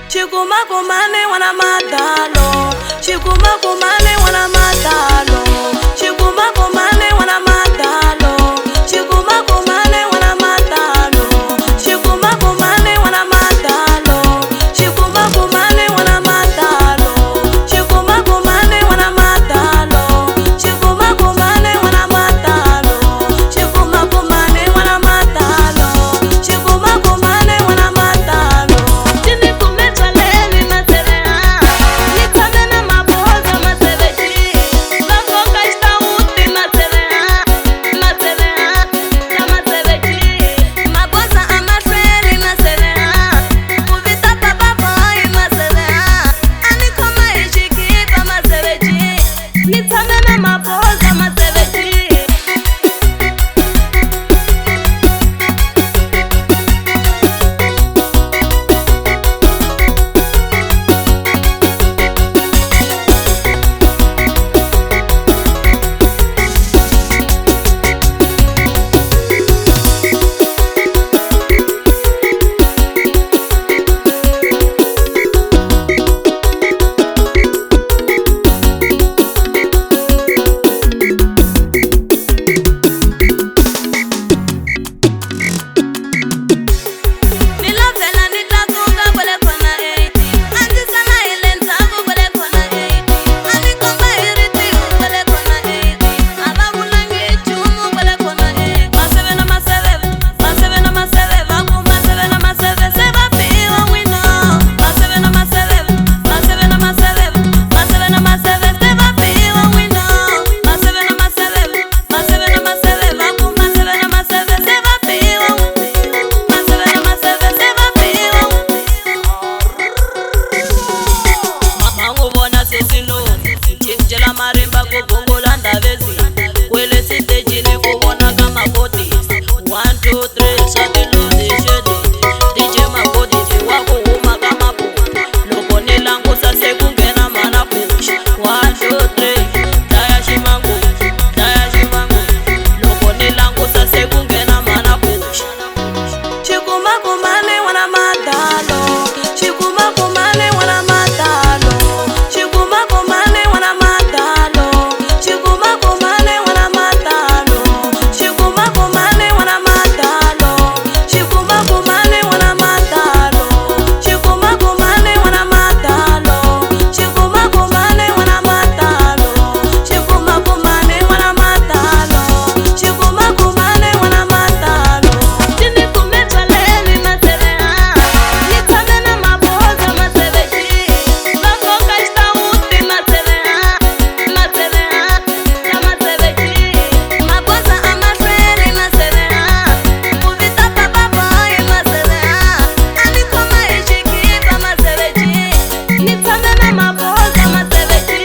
Chikumakumane wana matalo, chikumakumane wana matalo, chikumakumane wana matalo, chikumakumane wana matalo, chikumakumane wana matalo, chikumakumane wana matalo, chikumakumane wana matalo, chikumakumane wana matalo, chikumakumane wana matalo, chikumakumane wana matalo. Chini kumetwa leli maserea, nitamena maboza masereji, bango kaista uti maserea, maserea, na masereji, maboza amaseli maserea, kuvita tababoi maserea, anikoma ishikipa masereji, nitamena maboza masereji. Chikumakumane wana matalo, chikumakumane wana matalo, chikumakumane wana matalo, chikumakumane wana matalo, chikumakumane wana matalo, chikumakumane wana matalo, chikumakumane wana matalo, chikumakumane wana matalo, chikumakumane wana matalo, chikumakumane wana matalo. Chini kumetwa leli maserea, nitamena maboza masereji, bango kaista uti maserea, maserea, na masereji, maboza amaseli maserea, kuvita tababoi maserea, anikoma ishikipa masereji, nitamena maboza masereji.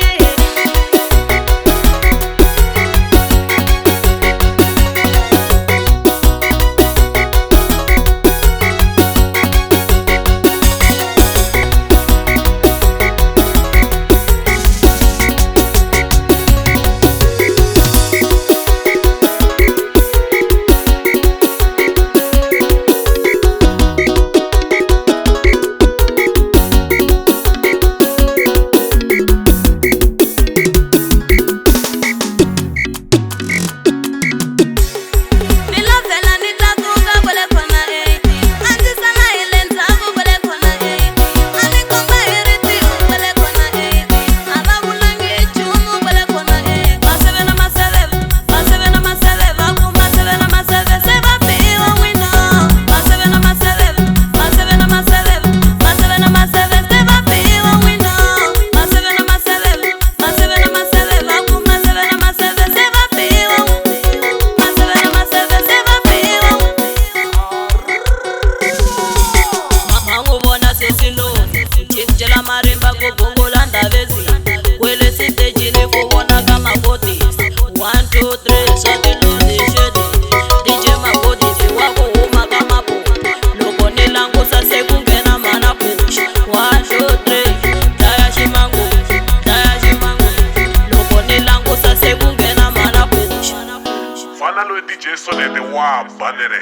Marimba kugongola ndavezi kwele stage ni kuona kama body 1 2 3 shadi lodi shedi DJ Magodi wako huma kama po loko ni langu sasa kungena mana push 1 2 3 daya shimangu loko ni langu sasa kungena mana push Fana lo DJ Sonete wa banere